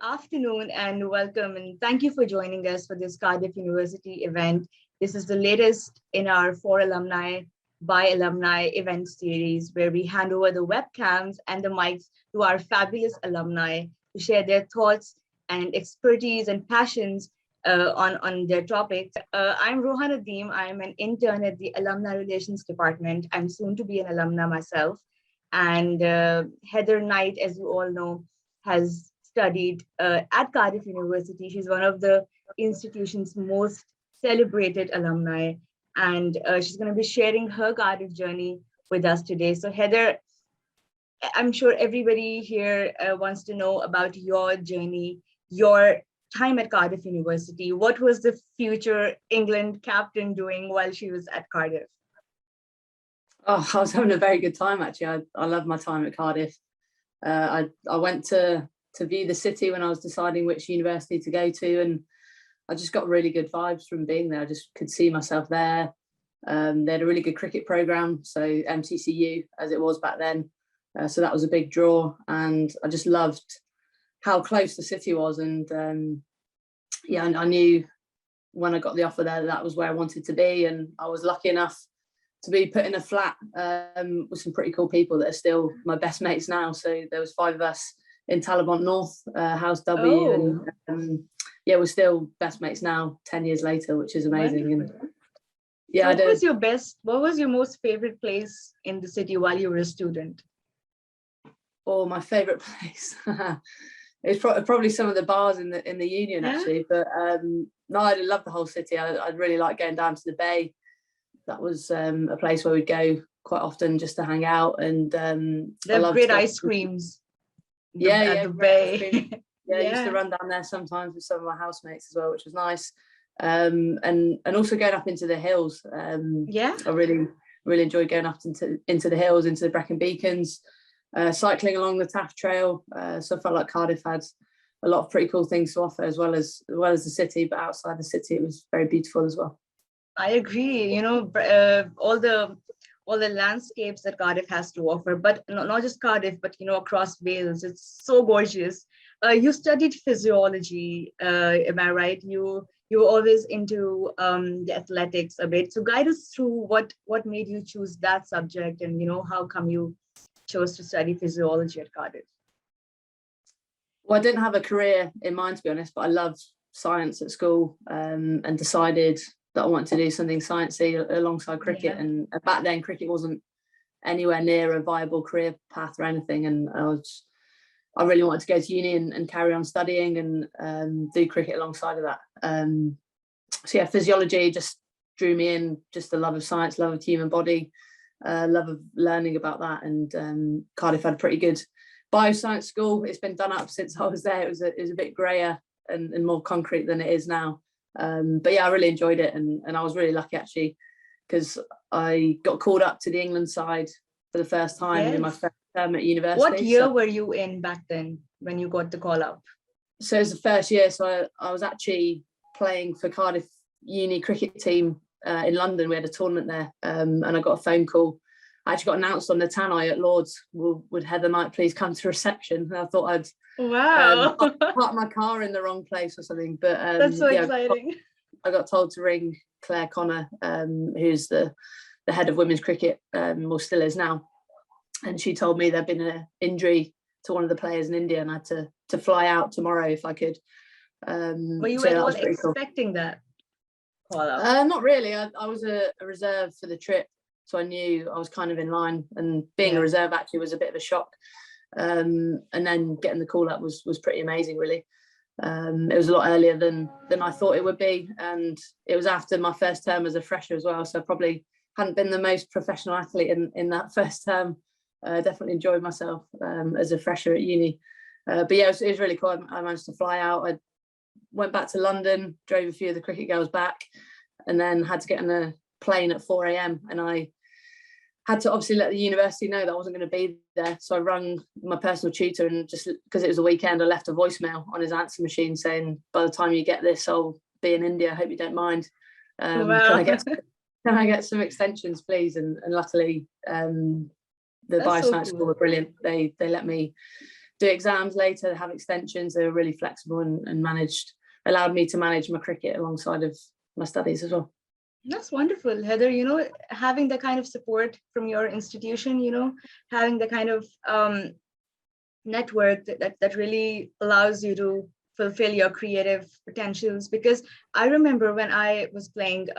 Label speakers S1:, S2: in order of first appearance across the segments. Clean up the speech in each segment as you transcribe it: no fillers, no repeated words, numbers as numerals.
S1: afternoon and welcome, and thank you for joining us for this Cardiff University event. This is the latest in our For Alumni, by Alumni event series, where we hand over the webcams and the mics to our fabulous alumni to share their thoughts and expertise and passions on their topics. I'm Roha Nadeem. I'm an intern at the Alumni Relations Department. I'm soon to be an alumna myself. And Heather Knight, as you all know, has studied at Cardiff University. She's one of the institution's most celebrated alumni, and she's going to be sharing her Cardiff journey with us today. So Heather, I'm sure everybody here wants to know about your journey, your time at Cardiff University. What was the future England captain doing while she was at Cardiff?
S2: Oh, I was having a very good time, actually. I loved my time at Cardiff. I went to view the city when I was deciding which university to go to, and I just got really good vibes from being there. I just could see myself there. They had a really good cricket programme, so MCCU as it was back then. So that was a big draw, and I just loved how close the city was. And yeah, I knew when I got the offer there that was where I wanted to be, and I was lucky enough to be put in a flat with some pretty cool people that are still my best mates now. So there was 5 of us in Talabont North, House W, and yeah, we're still best mates now, 10 years later, which is amazing. And yeah,
S1: so what was your most favorite place in the city while you were a student?
S2: Oh, my favorite place. It's probably some of the bars in the Union, actually. But no, I love the whole city. I'd really like going down to the Bay. That was a place where we'd go quite often just to hang out. And
S1: they have great ice creams.
S2: At
S1: the Bay.
S2: I used to run down there sometimes with some of my housemates as well, which was nice. And also going up into the hills. I really enjoyed going up into the hills, into the Brecon Beacons, cycling along the Taff Trail. So I felt like Cardiff had a lot of pretty cool things to offer, as well as the city. But outside the city, it was very beautiful as well.
S1: I agree. You know, all the landscapes that Cardiff has to offer, but not just Cardiff, but across Wales. It's so gorgeous. You studied physiology, am I right? You were always into the athletics a bit. So guide us through what made you choose that subject, and how come you chose to study physiology at Cardiff?
S2: Well, I didn't have a career in mind, to be honest, but I loved science at school, and decided that I wanted to do something sciencey alongside cricket. And back then cricket wasn't anywhere near a viable career path or anything, and I really wanted to go to uni and carry on studying and do cricket alongside of that. So yeah, physiology just drew me in, just the love of science, love of the human body, love of learning about that. And Cardiff had a pretty good bioscience school. It's been done up since I was there. It was a bit grayer and more concrete than it is now. But yeah, I really enjoyed it, and I was really lucky, actually, because I got called up to the England side for the first time in my first term at university.
S1: What year were you in back then when you got the call up?
S2: So it was the first year. So I was actually playing for Cardiff Uni cricket team in London. We had a tournament there, and I got a phone call. I actually got announced on the tannoy at Lord's. Would Heather Knight please come to reception? And I thought I'd park my car in the wrong place or something. But
S1: that's so exciting.
S2: I got told to ring Claire Connor, who's the head of women's cricket, or still is now. And she told me there'd been an injury to one of the players in India, and I had to fly out tomorrow if I could.
S1: Were you at all expecting that call up?
S2: Not really. I was a reserve for the trip, so I knew I was kind of in line, and being a reserve actually was a bit of a shock. And then getting the call up was pretty amazing, really. It was a lot earlier than I thought it would be, and it was after my first term as a fresher as well, so I probably hadn't been the most professional athlete in that first term. Definitely enjoyed myself as a fresher at uni. But yeah, it was really cool. I managed to fly out. I went back to London, drove a few of the cricket girls back, and then had to get on a plane at 4 a.m. and I had to obviously let the university know that I wasn't going to be there. So I rang my personal tutor, and just because it was a weekend, I left a voicemail on his answer machine saying, by the time you get this, I'll be in India. I hope you don't mind. Can I get some extensions, please? And luckily, the bioscience school were brilliant. They let me do exams later, have extensions. They were really flexible and allowed me to manage my cricket alongside of my studies as well.
S1: That's wonderful, Heather. Having the kind of support from your institution, having the kind of network that really allows you to fulfill your creative potentials. Because I remember when I was playing,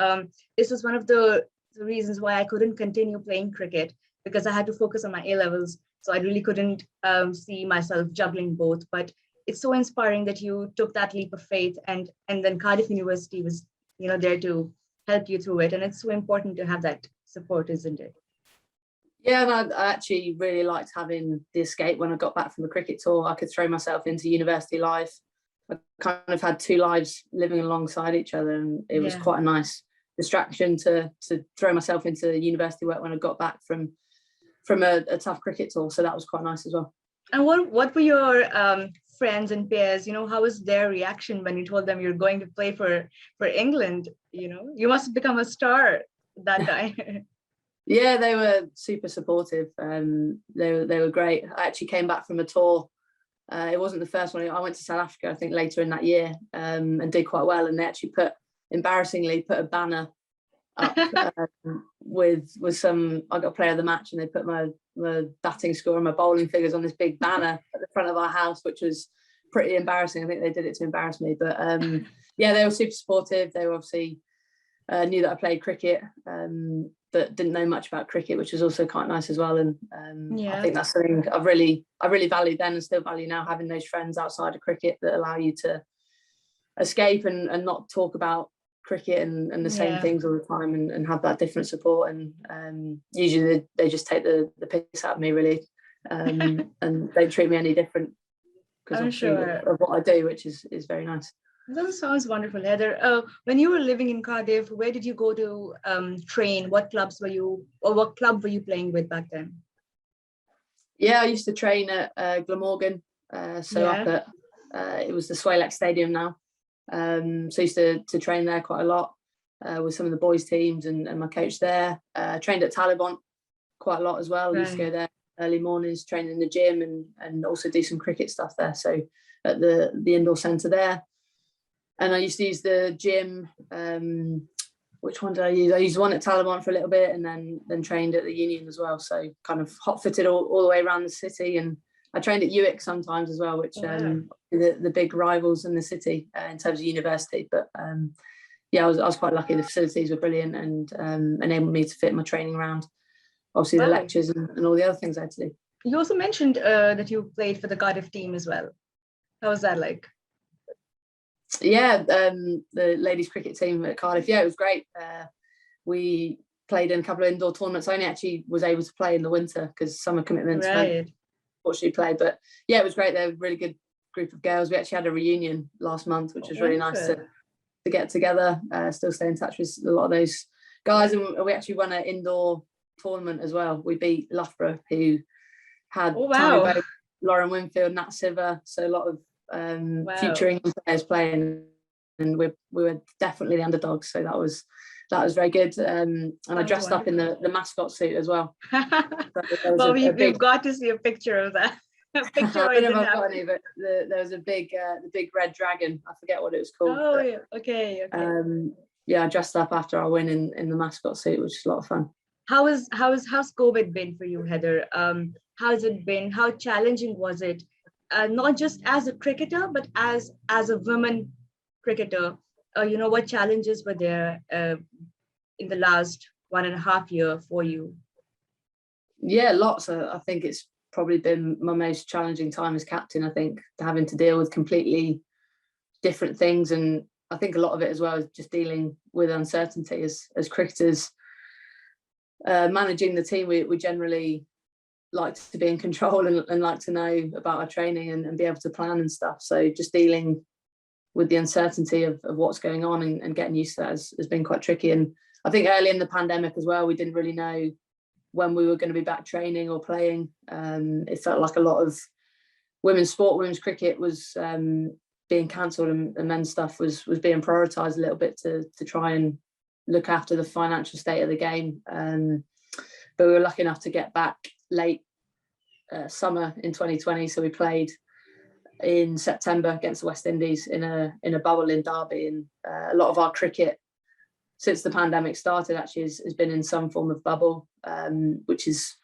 S1: this was one of the reasons why I couldn't continue playing cricket, because I had to focus on my A levels. So I really couldn't see myself juggling both. But it's so inspiring that you took that leap of faith, and then Cardiff University was, there to help you through it. And it's so important to have that support, isn't it?
S2: Yeah, and I actually really liked having the escape when I got back from the cricket tour. I could throw myself into university life. I kind of had two lives living alongside each other, and it was quite a nice distraction to throw myself into university work when I got back from a tough cricket tour. So that was quite nice as well.
S1: And what were your friends and peers? How was their reaction when you told them you're going to play for England? You must have become a star that time.
S2: Yeah, they were super supportive. They were great. I actually came back from a tour. It wasn't the first one. I went to South Africa, I think, later in that year, and did quite well. And they actually embarrassingly put a banner up with some. I got player of the match, and they put my batting score and my bowling figures on this big banner at the front of our house, which was pretty embarrassing. I think they did it to embarrass me, but yeah, they were super supportive. They were obviously knew that I played cricket, but didn't know much about cricket, which was also quite nice as well. And I think that's something I really valued then and still value now, having those friends outside of cricket that allow you to escape and not talk about cricket and the same things all the time, and have that different support. And usually they just take the piss out of me, really, and don't treat me any different because of what I do, which is very nice.
S1: That sounds wonderful, Heather. When you were living in Cardiff, where did you go to train? What club were you playing with back then? Yeah,
S2: I used to train at Glamorgan, up at it was the Swalex Stadium now. So I used to train there quite a lot with some of the boys teams and my coach there. Trained at Talibon quite a lot as well. Right. Used to go there early mornings, train in the gym and also do some cricket stuff there. So at the indoor centre there. And I used to use the gym. Which one did I use? I used one at Talibon for a little bit, and then trained at the Union as well. So kind of hot-footed all the way around the city. And I trained at UWIC sometimes as well, which the big rivals in the city in terms of university. But I was quite lucky. The facilities were brilliant and enabled me to fit my training around, obviously, the lectures and all the other things I had to do.
S1: You also mentioned that you played for the Cardiff team as well. How was that like?
S2: Yeah, the ladies cricket team at Cardiff. Yeah, it was great. We played in a couple of indoor tournaments. I only actually was able to play in the winter because summer commitments meant unfortunately play. But yeah, it was great. They were a really good group of girls. We actually had a reunion last month, which was really nice to get together. Still stay in touch with a lot of those guys, and we actually won an indoor tournament as well. We beat Loughborough, who had Lauren Winfield, Nat Siver, so a lot of future England players playing, and we were definitely the underdogs, so that was very good. And I dressed up in the mascot suit as well.
S1: Well, we've got to see a picture of that.
S2: I don't know if I've got any, but there was the big red dragon. I forget what it was called.
S1: Okay.
S2: I dressed up after our win in the mascot suit, which is a lot of fun.
S1: How's COVID been for you, Heather? How's it been? How challenging was it? Not just as a cricketer, but as a woman cricketer, what challenges were there in the last 1.5 years for you? Yeah,
S2: lots. I think it's probably been my most challenging time as captain. I think having to deal with completely different things, and I think a lot of it as well is just dealing with uncertainty as cricketers. Managing the team, we generally like to be in control and like to know about our training and be able to plan and stuff. So just dealing with the uncertainty of what's going on and getting used to that has been quite tricky. And I think early in the pandemic as well, we didn't really know when we were going to be back training or playing. It felt like a lot of women's cricket was being cancelled, and men's stuff was being prioritised a little bit to try and look after the financial state of the game. But we were lucky enough to get back late summer in 2020. So we played in September against the West Indies in a bubble in Derby, and a lot of our cricket since the pandemic started actually has been in some form of bubble, which is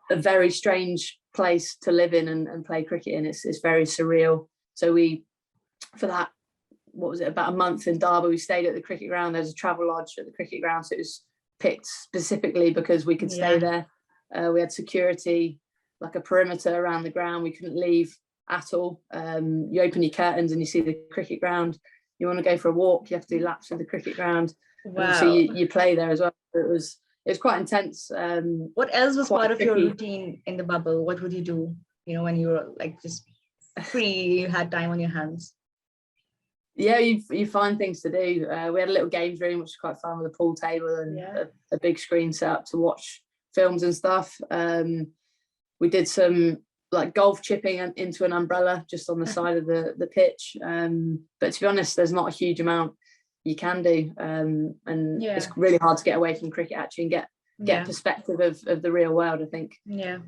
S2: a very strange place to live in and play cricket in. It's very surreal. So we, for that, what was it, about a month in Derby, we stayed at the cricket ground. There's a travel lodge at the cricket ground, so it was picked specifically because we could stay there. We had security, like a perimeter around the ground. We couldn't leave at all. You open your curtains and you see the cricket ground. You want to go for a walk, you have to do laps of the cricket ground.
S1: Wow.
S2: So you play there as well. It was quite intense.
S1: What else was part of
S2: tricky.
S1: your routine in the bubble? What would you do, when you were like just free, you had time on your hands?
S2: Yeah, you find things to do. We had a little games room, which was quite fun, with a pool table and a big screen set up to watch films and stuff. We did some like golf chipping into an umbrella just on the side of the pitch. But to be honest, there's not a huge amount you can do. And it's really hard to get away from cricket actually and get perspective of the real world, I think.
S1: Yeah.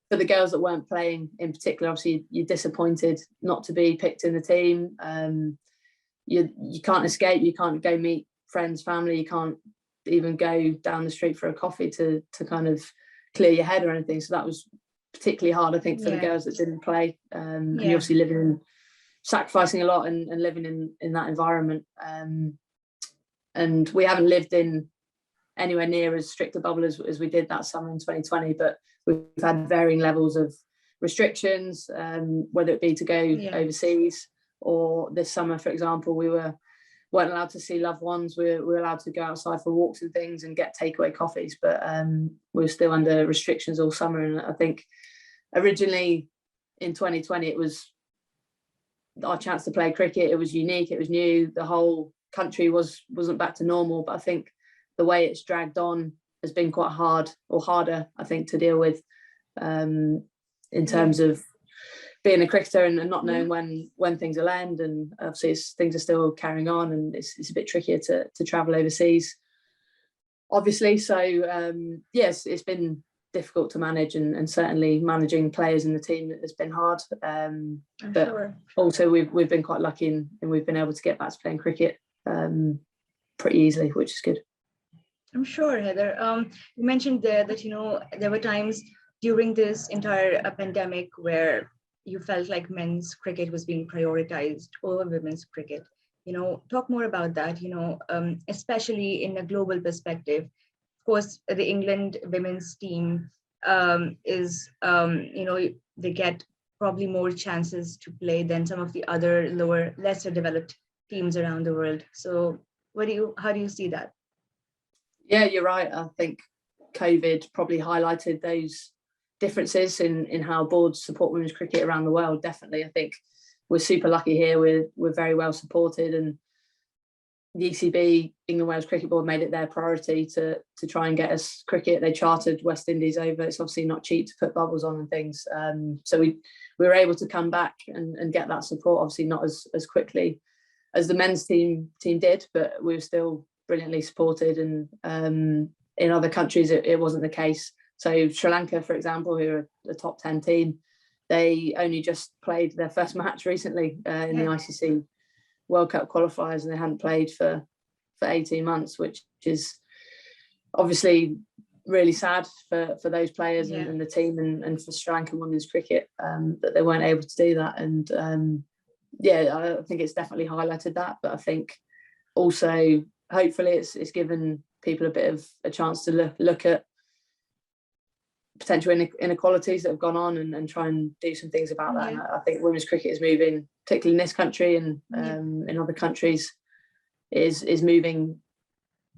S2: For the girls that weren't playing in particular, obviously you're disappointed not to be picked in the team. You can't escape, you can't go meet friends, family, you can't even go down the street for a coffee to kind of clear your head or anything. So that was particularly hard, I think, for the girls that didn't play. And you're obviously sacrificing a lot and living in that environment. And we haven't lived in anywhere near as strict a bubble as we did that summer in 2020, but we've had varying levels of restrictions, whether it be to go overseas, or this summer, for example, we weren't allowed to see loved ones. We were allowed to go outside for walks and things and get takeaway coffees, but we were still under restrictions all summer. And I think originally in 2020, it was our chance to play cricket. It was unique, it was new. The whole country wasn't back to normal, but I think the way it's dragged on has been quite hard, or harder, I think, to deal with, in terms of being a cricketer and not knowing when things will end. And obviously things are still carrying on, and it's a bit trickier to travel overseas, obviously. So yes, it's been difficult to manage, and certainly managing players in the team has been hard. But also we've been quite lucky, and we've been able to get back to playing cricket pretty easily, which is good.
S1: I'm sure, Heather. You mentioned there that there were times during this entire pandemic where you felt like men's cricket was being prioritized over women's cricket. Talk more about that, especially in a global perspective. Of course, the England women's team is, they get probably more chances to play than some of the other lesser developed teams around the world. So how do you see that?
S2: Yeah, you're right. I think COVID probably highlighted those differences in how boards support women's cricket around the world. Definitely, I think we're super lucky here. We're very well supported, and the ECB, England Wales Cricket Board, made it their priority to try and get us cricket. They chartered West Indies over. It's obviously not cheap to put bubbles on and things. So we were able to come back and get that support. Obviously not as quickly as the men's team did, but we were still brilliantly supported. And in other countries, it wasn't the case. So Sri Lanka, for example, who are a top 10 team, they only just played their first match recently in the ICC World Cup qualifiers, and they hadn't played for 18 months, which is obviously really sad for those players and the team, and for Sri Lankan women's cricket, that they weren't able to do that. And I think it's definitely highlighted that. But I think also, hopefully, it's given people a bit of a chance to look at potential inequalities that have gone on and try and do some things about that. And I think women's cricket is moving, particularly in this country and in other countries, is moving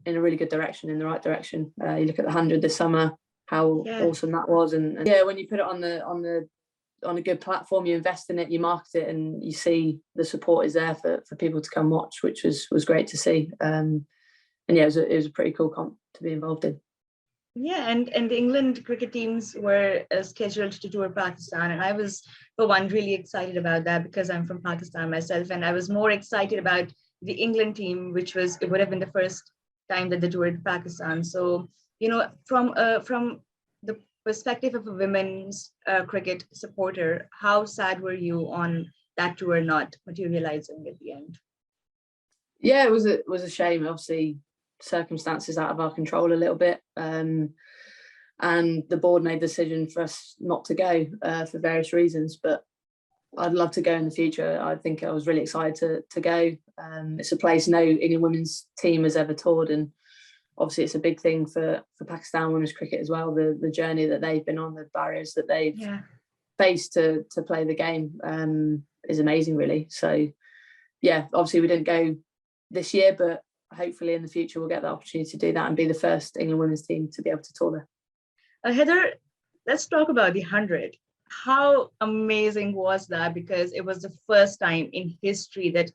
S2: in a really good direction, in the right direction. You look at the 100 this summer, how awesome that was, and when you put it on a good platform, you invest in it, you market it, and you see the support is there for people to come watch, which was great to see. And it was a pretty cool comp to be involved in.
S1: Yeah, and the England cricket teams were scheduled to tour Pakistan, and I was, for one, really excited about that because I'm from Pakistan myself, and I was more excited about the England team, it would have been the first time that they toured Pakistan. So from the perspective of a women's cricket supporter, how sad were you on that tour not materializing at the end?
S2: Yeah, it was a shame. Obviously, circumstances out of our control a little bit, and the board made the decision for us not to go for various reasons. But I'd love to go in the future. I think I was really excited to go. It's a place no England women's team has ever toured, and obviously it's a big thing for Pakistan women's cricket as well. The journey that they've been on, the barriers that they've faced to play the game is amazing, really. So yeah, obviously we didn't go this year, but hopefully in the future we'll get the opportunity to do that and be the first England women's team to be able to tour there.
S1: Heather, let's talk about the 100. How amazing was that? Because it was the first time in history that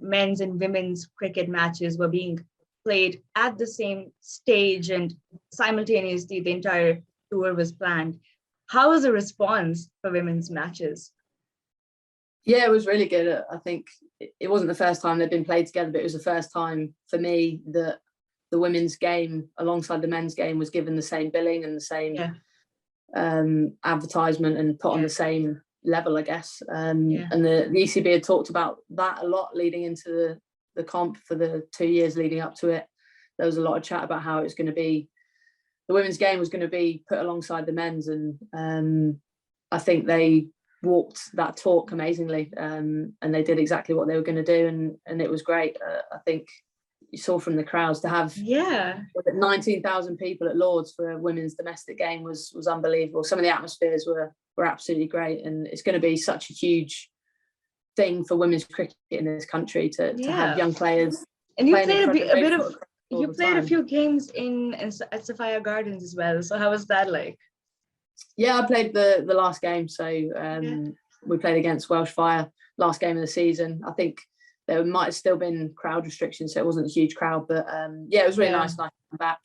S1: men's and women's cricket matches were being played at the same stage, and simultaneously the entire tour was planned. How was the response for women's matches?
S2: Yeah, it was really good. I think it wasn't the first time they'd been played together, but it was the first time for me that the women's game alongside the men's game was given the same billing and the same advertisement and put on the same level, I guess. And the ECB had talked about that a lot leading into the comp for the 2 years leading up to it. There was a lot of chat about how it was going to be, the women's game was going to be put alongside the men's, and I think they walked that talk amazingly, and they did exactly what they were going to do, and it was great. I think you saw from the crowds to have 19,000 people at Lord's for a women's domestic game was unbelievable. Some of the atmospheres were absolutely great, and it's going to be such a huge thing for women's cricket in this country to have young players.
S1: And you played a few games at Sophia Gardens as well. So how was that like?
S2: Yeah, I played the last game. So we played against Welsh Fire, last game of the season. I think there might have still been crowd restrictions, so it wasn't a huge crowd. But it was really nice to come back.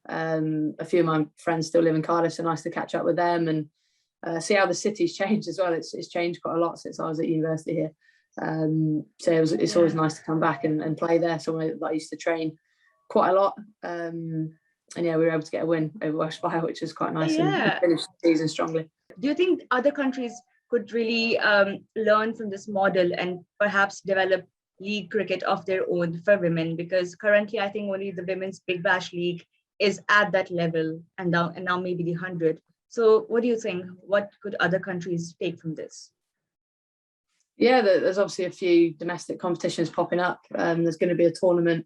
S2: A few of my friends still live in Cardiff, so nice to catch up with them and see how the city's changed as well. It's changed quite a lot since I was at university here. So it's always nice to come back and play there, somewhere that I used to train quite a lot. And we were able to get a win over Welsh Fire, which was quite nice, and finish the season strongly.
S1: Do you think other countries could really learn from this model and perhaps develop league cricket of their own for women? Because currently I think only the Women's Big Bash League is at that level, and now maybe the 100. So what do you think? What could other countries take from this?
S2: Yeah, there's obviously a few domestic competitions popping up. There's going to be a tournament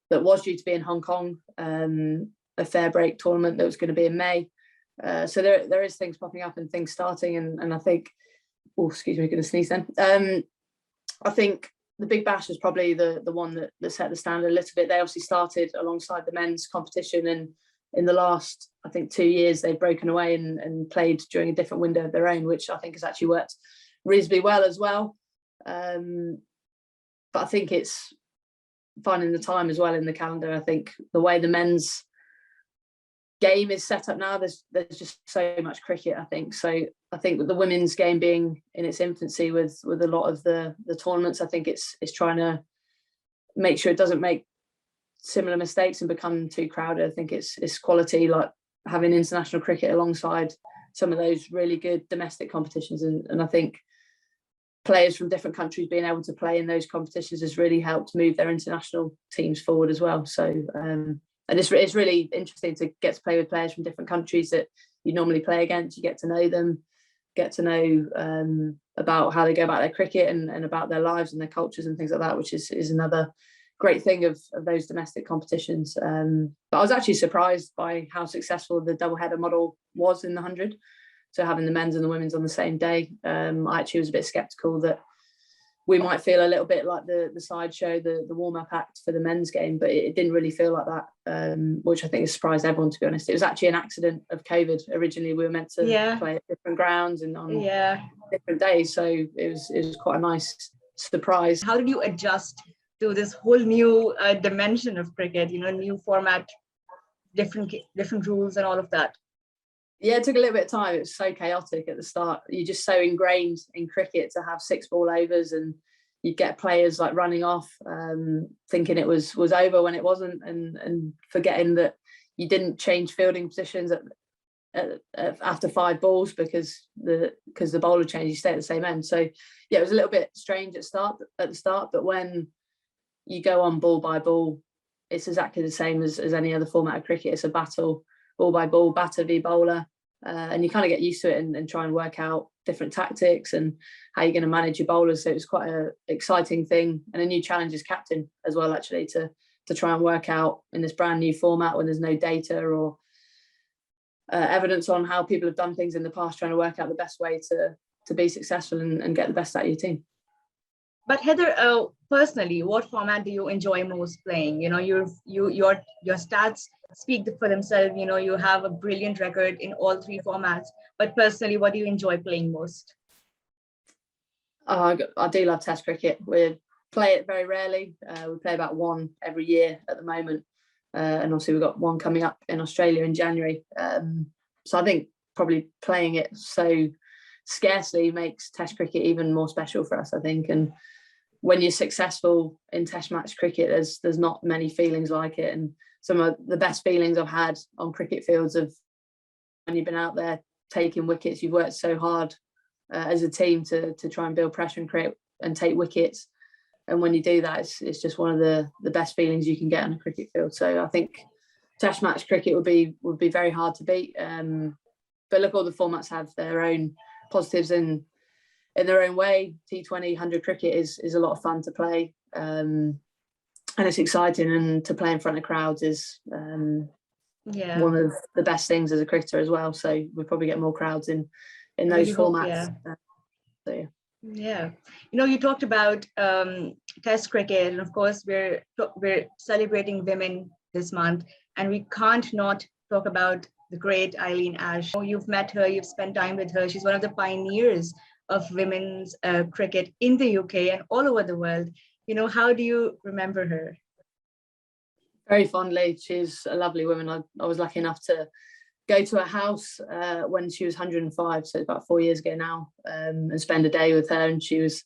S2: that was due to be in Hong Kong, a fair break tournament that was going to be in May. So there is things popping up and things starting, and I think, excuse me, I'm going to sneeze then. I think the Big Bash was probably the one that set the standard a little bit. They obviously started alongside the men's competition, and in the last, I think, 2 years, they've broken away and played during a different window of their own, which I think has actually worked reasonably well as well. But I think it's finding the time as well in the calendar. I think the way the men's game is set up now, there's just so much cricket, I think. So I think with the women's game being in its infancy with a lot of the tournaments, I think it's trying to make sure it doesn't make similar mistakes and become too crowded. I think it's quality, like having international cricket alongside some of those really good domestic competitions, and I think players from different countries being able to play in those competitions has really helped move their international teams forward as well. So and it's really interesting to get to play with players from different countries that you normally play against. You get to know them, get to know about how they go about their cricket and about their lives and their cultures and things like that, which is another great thing of those domestic competitions. But I was actually surprised by how successful the double header model was in the 100. So having the men's and the women's on the same day, I actually was a bit sceptical that we might feel a little bit like the sideshow, the warm-up act for the men's game, but it didn't really feel like that, which I think has surprised everyone, to be honest. It was actually an accident of COVID. Originally, we were meant to play at different grounds and on different days, so it was quite a nice surprise.
S1: How did you adjust to this whole new dimension of cricket, new format, different rules and all of that?
S2: Yeah, it took a little bit of time. It was so chaotic at the start. You're just so ingrained in cricket to have 6 ball overs, and you'd get players like running off, thinking it was over when it wasn't, and forgetting that you didn't change fielding positions after 5 balls because the bowler changed, you stay at the same end. So yeah, it was a little bit strange at the start, but when you go on ball by ball, it's exactly the same as any other format of cricket. It's a battle, ball by ball, batter v bowler, and you kind of get used to it and try and work out different tactics and how you're going to manage your bowlers. So it was quite an exciting thing and a new challenge as captain as well, actually, to try and work out in this brand new format when there's no data or evidence on how people have done things in the past, trying to work out the best way to be successful and get the best out of your team.
S1: But Heather, personally, what format do you enjoy most playing? You know, your stats speak for themselves. You know, you have a brilliant record in all 3 formats. But personally, what do you enjoy playing most?
S2: I do love Test cricket. We play it very rarely. We play about 1 every year at the moment. And obviously we've got 1 coming up in Australia in January. So I think probably playing it so scarcely makes Test cricket even more special for us, I think. And when you're successful in Test match cricket, there's not many feelings like it. And some of the best feelings I've had on cricket fields of when you've been out there taking wickets, you've worked so hard as a team to try and build pressure and create and take wickets. And when you do that, it's just one of the best feelings you can get on a cricket field. So I think Test match cricket would be very hard to beat. But look, all the formats have their own positives in their own way. T20 100 cricket is a lot of fun to play, and it's exciting, and to play in front of crowds is one of the best things as a cricketer as well. So we probably get more crowds in those formats.
S1: Yeah, you know, you talked about Test cricket, and of course we're celebrating women this month, and we can't not talk about the great Eileen Ash. You've met her, you've spent time with her. She's one of the pioneers of women's cricket in the UK and all over the world. You know, how do you remember her?
S2: Very fondly. She's a lovely woman. I was lucky enough to go to her house when she was 105, so about 4 years ago now, and spend a day with her. And she was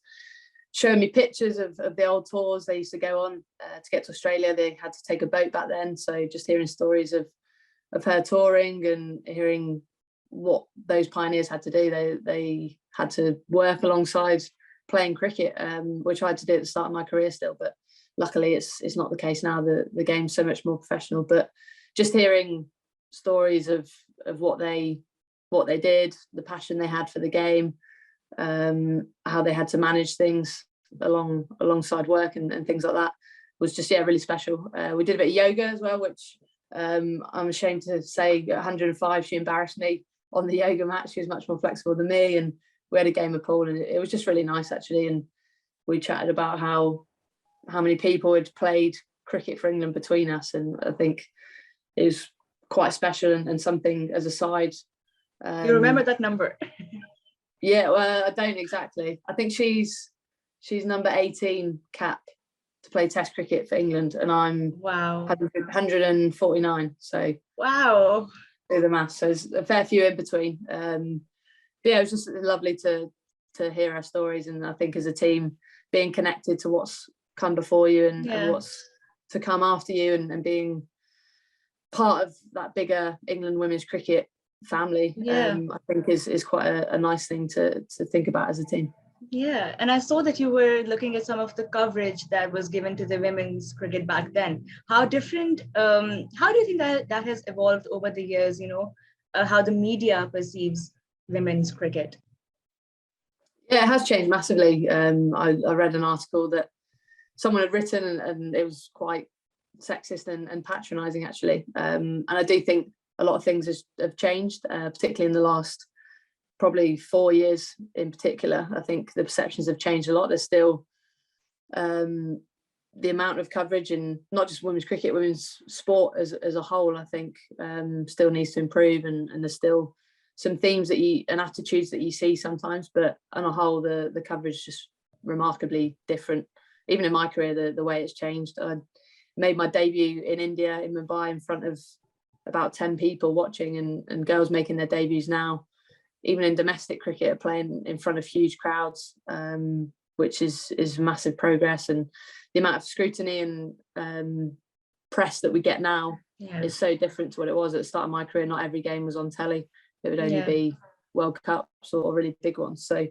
S2: showing me pictures of the old tours they used to go on to get to Australia. They had to take a boat back then. So just hearing stories of her touring and hearing what those pioneers had to do. They had to work alongside playing cricket, which I had to do at the start of my career still, but luckily it's not the case now. The game's so much more professional. But just hearing stories of what they did, the passion they had for the game, how they had to manage things alongside work and things like that was just really special. We did a bit of yoga as well, which I'm ashamed to say at 105 she embarrassed me on the yoga mat. She was much more flexible than me, and we had a game of pool, and it was just really nice actually. And we chatted about how many people had played cricket for England between us, and I think it was quite special and something as a side.
S1: You remember that number?
S2: Yeah, well, I don't exactly. I think she's number 18 cap to play Test cricket for England, and I'm 149. So
S1: wow,
S2: do the maths. So there's a fair few in between. But yeah, it was just lovely to hear our stories, and I think as a team being connected to what's come before you and what's to come after you, and being part of that bigger England women's cricket family, I think is quite a nice thing to think about as a team.
S1: Yeah, and I saw that you were looking at some of the coverage that was given to the women's cricket back then. How different, how do you think that has evolved over the years, you know, how the media perceives women's cricket?
S2: Yeah, it has changed massively. I read an article that someone had written, and it was quite sexist and patronising actually. And I do think a lot of things have changed, particularly in the last probably 4 years in particular. I think the perceptions have changed a lot. There's still the amount of coverage in not just women's cricket, women's sport as a whole, I think still needs to improve, and there's still some themes and attitudes that you see sometimes, but on a whole the coverage is just remarkably different. Even in my career, the way it's changed. I made my debut in India, in Mumbai, in front of about 10 people watching, and girls making their debuts now, even in domestic cricket, are playing in front of huge crowds, which is massive progress. And the amount of scrutiny and press that we get now is so different to what it was at the start of my career. Not every game was on telly. It would only be World Cups or really big ones. So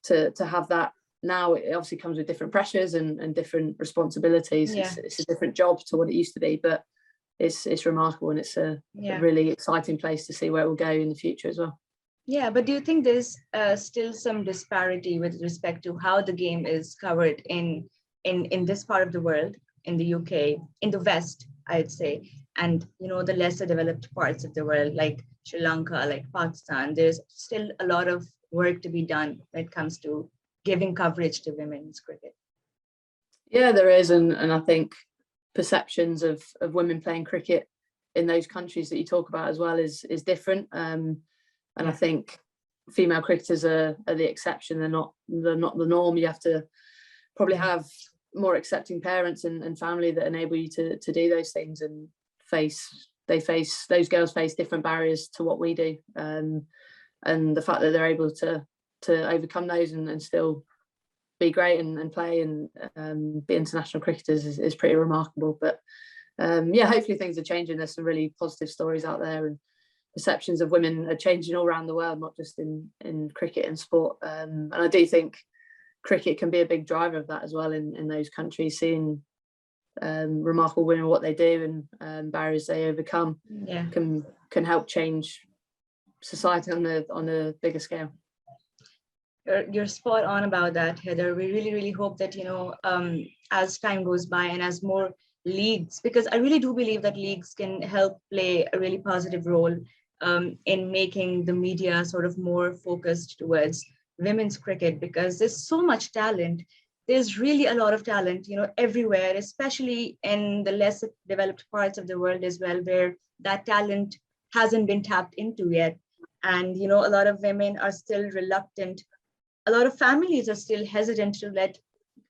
S2: to have that now, it obviously comes with different pressures and different responsibilities. It's a different job to what it used to be, but it's remarkable, and it's a really exciting place to see where it will go in the future as well.
S1: Yeah, but do you think there's still some disparity with respect to how the game is covered in this part of the world, in the UK, in the West, I'd say, and the lesser developed parts of the world, like Sri Lanka, like Pakistan? There's still a lot of work to be done when it comes to giving coverage to women's cricket.
S2: Yeah, there is, and I think perceptions of women playing cricket in those countries that you talk about as well is different. And I think female cricketers are the exception. They're not the norm. You have to probably have more accepting parents and family that enable you to do those things, and those girls face different barriers to what we do. And the fact that they're able to overcome those and still be great and play and be international cricketers is pretty remarkable. But hopefully things are changing. There's some really positive stories out there, and perceptions of women are changing all around the world, not just in cricket and sport. And I do think cricket can be a big driver of that as well in those countries, seeing remarkable women, what they do and barriers they overcome can help change society on a bigger scale.
S1: You're spot on about that, Heather. We really, really hope that, as time goes by and as more leagues, because I really do believe that leagues can help play a really positive role in making the media sort of more focused towards women's cricket, because there's so much talent. There's really a lot of talent, everywhere, especially in the less developed parts of the world as well, where that talent hasn't been tapped into yet. And, a lot of women are still reluctant. A lot of families are still hesitant to let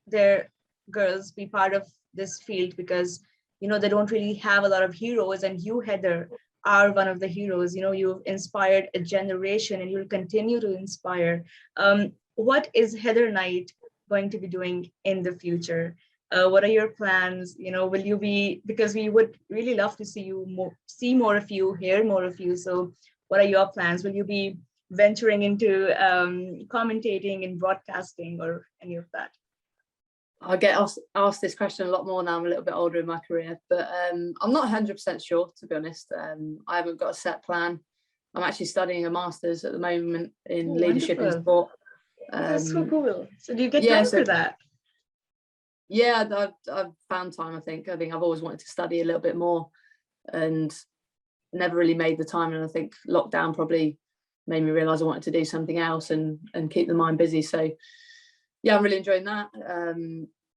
S1: their girls be part of this field because, they don't really have a lot of heroes. And you, Heather, are one of the heroes. You've inspired a generation and you'll continue to inspire. What is Heather Knight going to be doing in the future? What are your plans? Will you be, because we would really love to see more of you, hear more of you. So what are your plans? Will you be venturing into commentating and broadcasting or any of that?
S2: I get asked this question a lot more now I'm a little bit older in my career, but I'm not 100% sure, to be honest. I haven't got a set plan. I'm actually studying a master's at the moment in leadership and sport.
S1: That's so cool. So do you get time for that?
S2: Yeah, I've found time, I think. I've always wanted to study a little bit more and never really made the time. And I think lockdown probably made me realise I wanted to do something else and keep the mind busy. So yeah, I'm really enjoying that.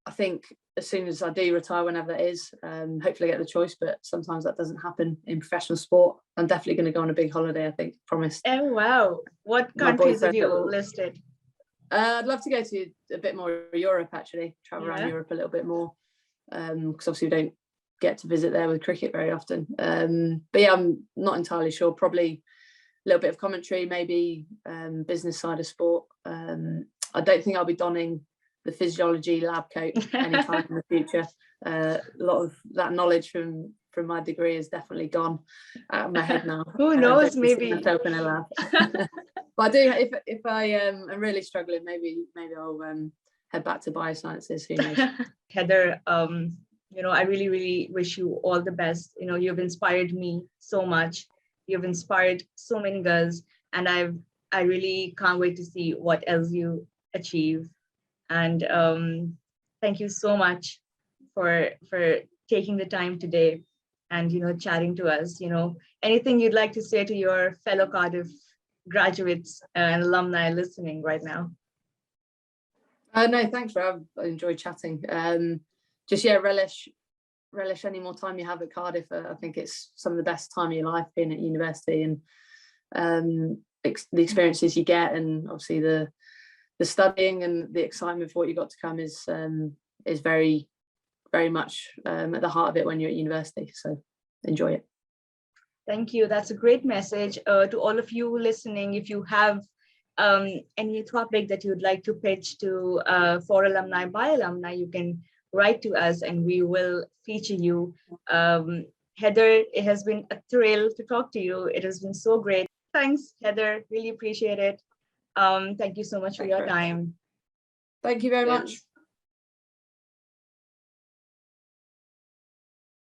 S2: I think as soon as I do retire, whenever that is, hopefully I get the choice, but sometimes that doesn't happen in professional sport. I'm definitely going to go on a big holiday, I think, promised.
S1: Oh, wow. What countries have you listed?
S2: I'd love to go to a bit more Europe, actually, travel around Europe a little bit more, because obviously we don't get to visit there with cricket very often. But yeah, I'm not entirely sure. Probably a little bit of commentary, maybe business side of sport. I don't think I'll be donning the physiology lab coat anytime in the future. A lot of that knowledge from my degree is definitely gone out of my head now.
S1: Who knows? Maybe
S2: myself in a lab. But I do. If I am really struggling, maybe I'll head back to biosciences. Who knows? Heather,
S1: I really, really wish you all the best. You've inspired me so much. You've inspired so many girls, and I really can't wait to see what else you achieve. And thank you so much for taking the time today and chatting to us. Anything you'd like to say to your fellow Cardiff graduates and alumni listening right now?
S2: No, thanks, Rob. I enjoyed chatting. Relish any more time you have at Cardiff. I think it's some of the best time of your life being at university, and the experiences you get, and obviously the studying and the excitement for what you got to come is very, very much at the heart of it when you're at university. So enjoy it.
S1: Thank you. That's a great message to all of you listening. If you have any topic that you'd like to pitch to For Alumni by Alumni, you can write to us and we will feature you. Heather, it has been a thrill to talk to you. It has been so great. Thanks, Heather. Really appreciate it. Thank you so much for your time.
S2: Thank you very much.